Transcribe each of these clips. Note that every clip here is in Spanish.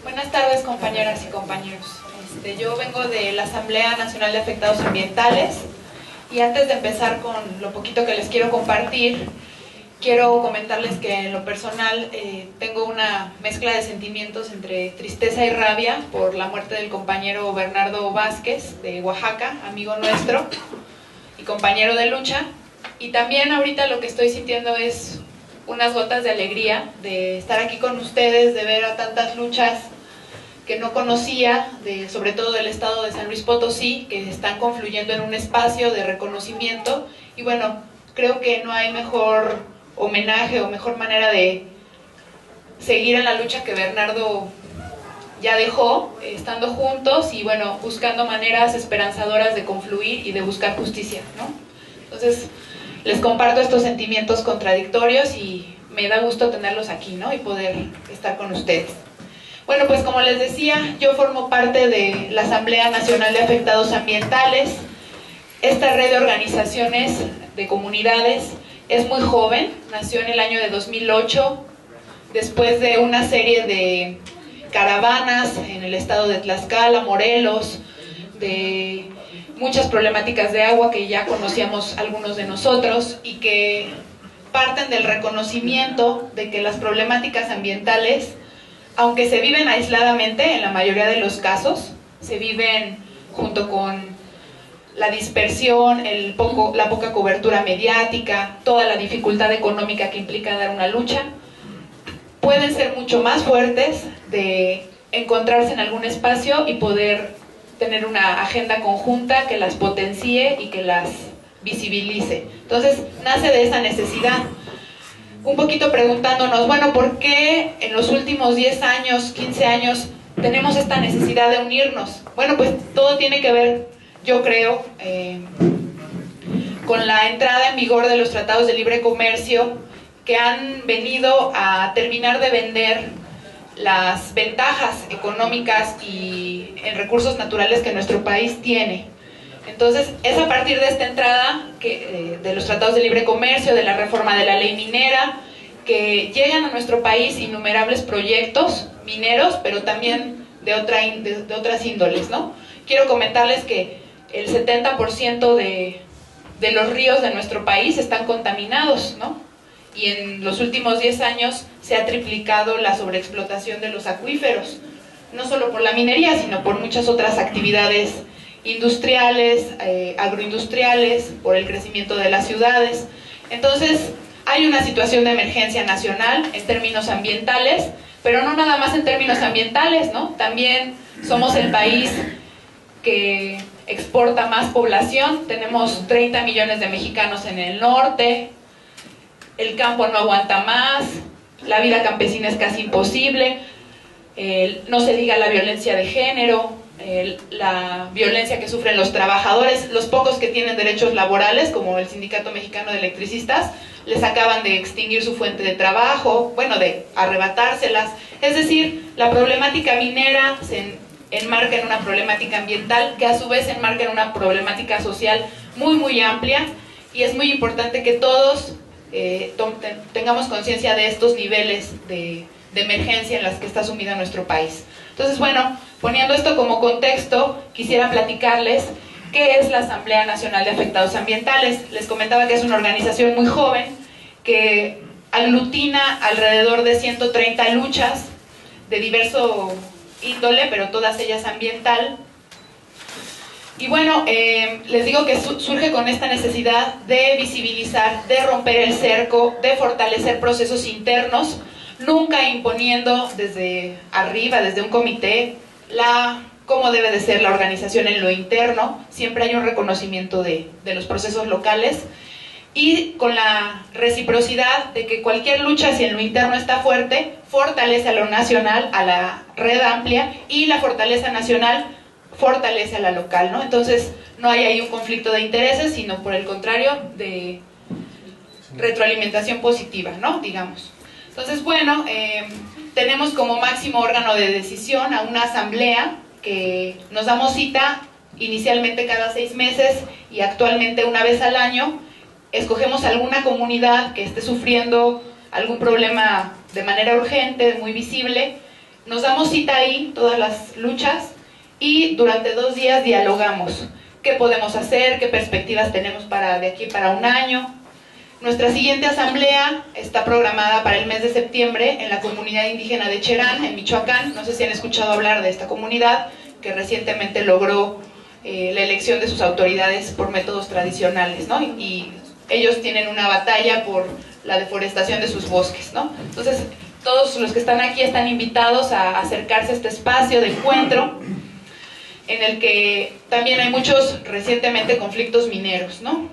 Buenas tardes, compañeras y compañeros. Yo vengo de la Asamblea Nacional de Afectados Ambientales y antes de empezar con lo poquito que les quiero compartir, quiero comentarles que en lo personal tengo una mezcla de sentimientos entre tristeza y rabia por la muerte del compañero Bernardo Vázquez de Oaxaca, amigo nuestro y compañero de lucha, y también ahorita lo que estoy sintiendo es unas gotas de alegría de estar aquí con ustedes, de ver a tantas luchas que no conocía, sobre todo del estado de San Luis Potosí, que están confluyendo en un espacio de reconocimiento. Y bueno, creo que no hay mejor homenaje o mejor manera de seguir en la lucha que Bernardo ya dejó, estando juntos y bueno, buscando maneras esperanzadoras de confluir y de buscar justicia, ¿no? Entonces, les comparto estos sentimientos contradictorios y me da gusto tenerlos aquí, ¿no? Y poder estar con ustedes. Bueno, pues como les decía, yo formo parte de la Asamblea Nacional de Afectados Ambientales. Esta red de organizaciones de comunidades es muy joven, nació en el año de 2008, después de una serie de caravanas en el estado de Tlaxcala, Morelos, de muchas problemáticas de agua que ya conocíamos algunos de nosotros y que parten del reconocimiento de que las problemáticas ambientales, aunque se viven aisladamente en la mayoría de los casos, se viven junto con la dispersión, la poca cobertura mediática, toda la dificultad económica que implica dar una lucha, pueden ser mucho más fuertes de encontrarse en algún espacio y poder tener una agenda conjunta que las potencie y que las visibilice. Entonces, nace de esa necesidad. Un poquito preguntándonos, bueno, ¿por qué en los últimos 10 años, 15 años, tenemos esta necesidad de unirnos? Bueno, pues todo tiene que ver, yo creo, con la entrada en vigor de los tratados de libre comercio que han venido a terminar de vender las ventajas económicas y en recursos naturales que nuestro país tiene. Entonces, es a partir de esta entrada de los tratados de libre comercio, de la reforma de la ley minera, que llegan a nuestro país innumerables proyectos mineros, pero también de otras índoles, ¿no? Quiero comentarles que el 70% de los ríos de nuestro país están contaminados, ¿no? Y en los últimos 10 años se ha triplicado la sobreexplotación de los acuíferos, no solo por la minería, sino por muchas otras actividades industriales, agroindustriales, por el crecimiento de las ciudades. Entonces, hay una situación de emergencia nacional en términos ambientales, pero no nada más en términos ambientales, ¿no? También somos el país que exporta más población, tenemos 30 millones de mexicanos en el norte, el campo no aguanta más, la vida campesina es casi imposible, no se diga la violencia de género, la violencia que sufren los trabajadores, los pocos que tienen derechos laborales, como el Sindicato Mexicano de Electricistas, les acaban de extinguir su fuente de trabajo, bueno, de arrebatárselas. Es decir, la problemática minera se enmarca en una problemática ambiental que a su vez se enmarca en una problemática social muy, muy amplia, y es muy importante que todos tengamos conciencia de estos niveles de emergencia en las que está sumido nuestro país. Entonces, bueno, poniendo esto como contexto, quisiera platicarles qué es la Asamblea Nacional de Afectados Ambientales. Les comentaba que es una organización muy joven que aglutina alrededor de 130 luchas de diverso índole, pero todas ellas ambiental. Y bueno, les digo que surge con esta necesidad de visibilizar, de romper el cerco, de fortalecer procesos internos, nunca imponiendo desde arriba, desde un comité, cómo debe de ser la organización en lo interno. Siempre hay un reconocimiento de los procesos locales y con la reciprocidad de que cualquier lucha, si en lo interno está fuerte, fortalece a lo nacional, a la red amplia, y la fortaleza nacional fortalece a la local, ¿no? Entonces no hay ahí un conflicto de intereses, sino por el contrario, de retroalimentación positiva, ¿no? Digamos. Entonces, bueno, tenemos como máximo órgano de decisión a una asamblea que nos damos cita inicialmente cada 6 meses y actualmente una vez al año. Escogemos alguna comunidad que esté sufriendo algún problema de manera urgente, muy visible, Nos damos cita ahí, todas las luchas, y durante 2 días dialogamos. ¿Qué podemos hacer? ¿Qué perspectivas tenemos para de aquí para un año? Nuestra siguiente asamblea está programada para el mes de septiembre en la comunidad indígena de Cherán, en Michoacán. No sé si han escuchado hablar de esta comunidad, que recientemente logró la elección de sus autoridades por métodos tradicionales, ¿no? Y ellos tienen una batalla por la deforestación de sus bosques, ¿no? Entonces, todos los que están aquí están invitados a acercarse a este espacio de encuentro, en el que también hay muchos, recientemente, conflictos mineros, ¿no?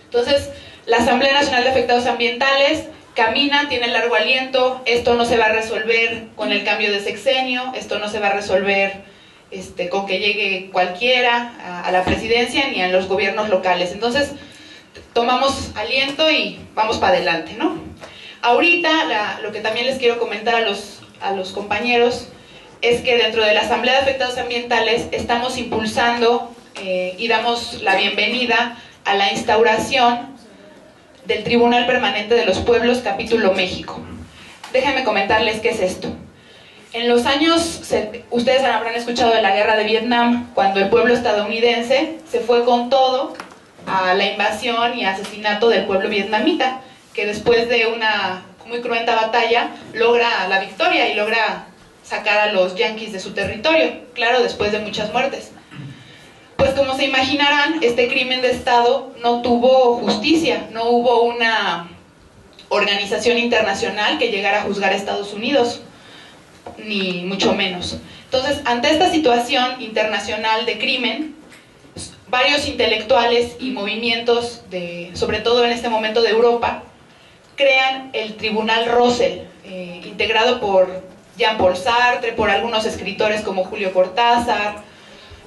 Entonces, la Asamblea Nacional de Afectados Ambientales camina, tiene largo aliento. Esto no se va a resolver con el cambio de sexenio, esto no se va a resolver con que llegue cualquiera a la presidencia ni a los gobiernos locales. Entonces, tomamos aliento y vamos para adelante, ¿no? Ahorita, lo que también les quiero comentar a los compañeros es que dentro de la Asamblea de Afectados Ambientales estamos impulsando y damos la bienvenida a la instauración del Tribunal Permanente de los Pueblos, Capítulo México. Déjenme comentarles qué es esto. En los años, ustedes habrán escuchado de la guerra de Vietnam, cuando el pueblo estadounidense se fue con todo a la invasión y asesinato del pueblo vietnamita, que después de una muy cruenta batalla logra la victoria y logra sacar a los yanquis de su territorio, claro, después de muchas muertes. Pues como se imaginarán, este crimen de Estado no tuvo justicia, no hubo una organización internacional que llegara a juzgar a Estados Unidos, ni mucho menos. Entonces, ante esta situación internacional de crimen, varios intelectuales y movimientos, sobre todo en este momento de Europa, crean el Tribunal Russell, integrado por Jean-Paul Sartre, por algunos escritores como Julio Cortázar,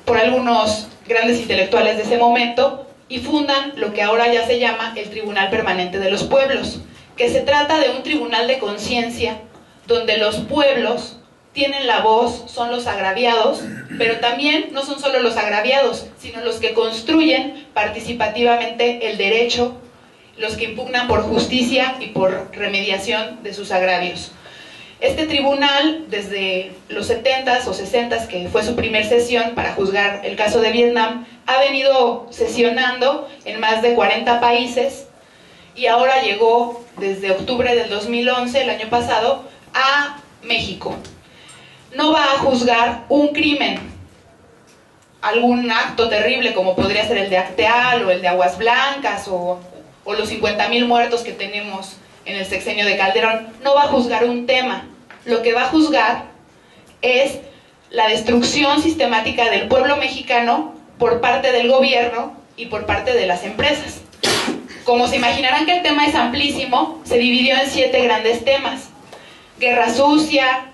por algunos grandes intelectuales de ese momento, y fundan lo que ahora ya se llama el Tribunal Permanente de los Pueblos, que se trata de un tribunal de conciencia donde los pueblos tienen la voz, son los agraviados, pero también no son solo los agraviados, sino los que construyen participativamente el derecho, los que impugnan por justicia y por remediación de sus agravios. Este tribunal, desde los 70s o 60s, que fue su primer sesión para juzgar el caso de Vietnam, ha venido sesionando en más de 40 países y ahora llegó desde octubre del 2011, el año pasado, a México. No va a juzgar un crimen, algún acto terrible como podría ser el de Acteal o el de Aguas Blancas o los 50,000 muertos que tenemos en el sexenio de Calderón. No va a juzgar un tema. Lo que va a juzgar es la destrucción sistemática del pueblo mexicano por parte del gobierno y por parte de las empresas. Como se imaginarán que el tema es amplísimo, se dividió en 7 grandes temas: guerra sucia,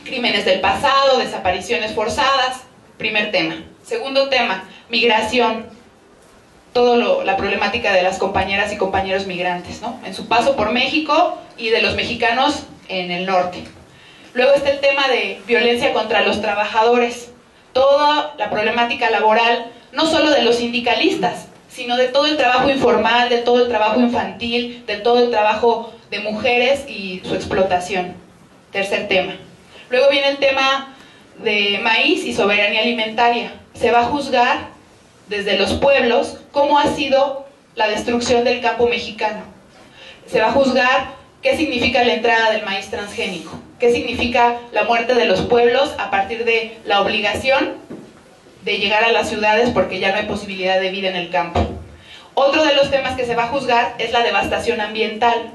crímenes del pasado, desapariciones forzadas, primer tema. Segundo tema, migración, toda la problemática de las compañeras y compañeros migrantes, ¿no?, en su paso por México y de los mexicanos en el norte. Luego está el tema de violencia contra los trabajadores, toda la problemática laboral, no solo de los sindicalistas, sino de todo el trabajo informal, de todo el trabajo infantil, de todo el trabajo de mujeres y su explotación. Tercer tema. Luego viene el tema de maíz y soberanía alimentaria. Se va a juzgar desde los pueblos cómo ha sido la destrucción del campo mexicano. Se va a juzgar qué significa la entrada del maíz transgénico, qué significa la muerte de los pueblos a partir de la obligación de llegar a las ciudades porque ya no hay posibilidad de vida en el campo. Otro de los temas que se va a juzgar es la devastación ambiental,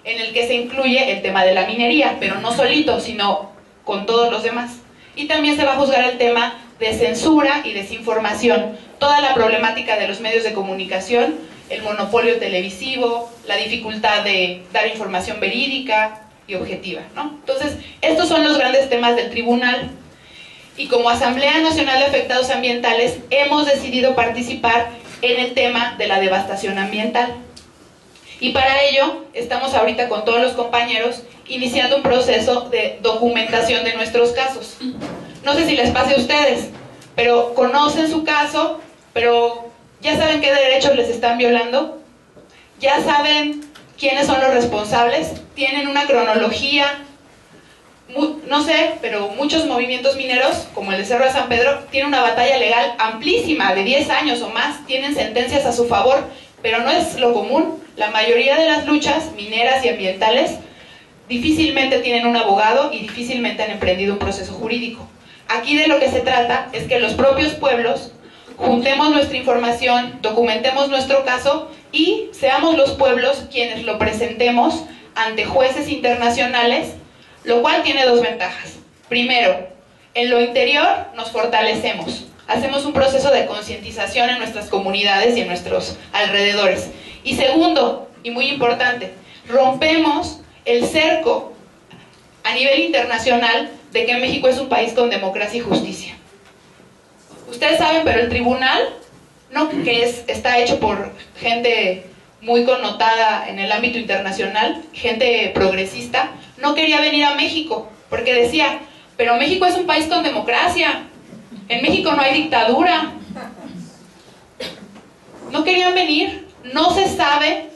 en el que se incluye el tema de la minería, pero no solito, sino con todos los demás. Y también se va a juzgar el tema de censura y desinformación, toda la problemática de los medios de comunicación, el monopolio televisivo, la dificultad de dar información verídica y objetiva, ¿no? Entonces, estos son los grandes temas del tribunal. Y como Asamblea Nacional de Afectados Ambientales hemos decidido participar en el tema de la devastación ambiental. Y para ello estamos ahorita con todos los compañeros iniciando un proceso de documentación de nuestros casos. No sé si les pase a ustedes, pero conocen su caso, pero ya saben qué derechos les están violando, ya saben quiénes son los responsables, tienen una cronología no sé, pero muchos movimientos mineros, como el de Cerro de San Pedro, tienen una batalla legal amplísima, de 10 años o más, tienen sentencias a su favor, pero no es lo común. La mayoría de las luchas mineras y ambientales difícilmente tienen un abogado y difícilmente han emprendido un proceso jurídico. Aquí de lo que se trata es que los propios pueblos juntemos nuestra información, documentemos nuestro caso y seamos los pueblos quienes lo presentemos ante jueces internacionales, lo cual tiene dos ventajas. Primero, en lo interior nos fortalecemos, hacemos un proceso de concientización en nuestras comunidades y en nuestros alrededores. Y segundo, y muy importante, rompemos el cerco a nivel internacional de que México es un país con democracia y justicia. Ustedes saben, pero el tribunal, ¿no?, que está hecho por gente muy connotada en el ámbito internacional, gente progresista, no quería venir a México, porque decía, pero México es un país con democracia, en México no hay dictadura. No querían venir, no se sabe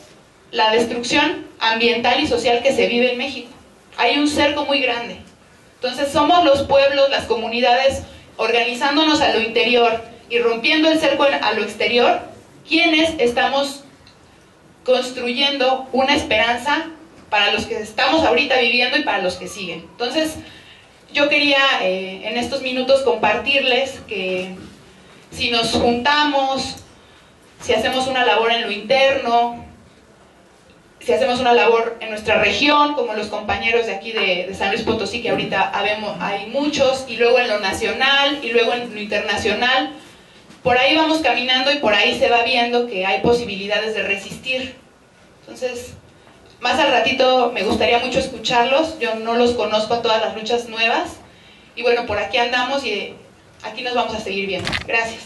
la destrucción ambiental y social que se vive en México. Hay un cerco muy grande. Entonces somos los pueblos, las comunidades, organizándonos a lo interior y rompiendo el cerco a lo exterior, quienes estamos construyendo una esperanza para los que estamos ahorita viviendo y para los que siguen. Entonces, yo quería en estos minutos compartirles que si nos juntamos, si hacemos una labor en lo interno, si hacemos una labor en nuestra región, como los compañeros de aquí de San Luis Potosí, que ahorita hay muchos, y luego en lo nacional, y luego en lo internacional, por ahí vamos caminando y por ahí se va viendo que hay posibilidades de resistir. Entonces, más al ratito me gustaría mucho escucharlos, yo no los conozco a todas las luchas nuevas, y bueno, por aquí andamos y aquí nos vamos a seguir viendo. Gracias.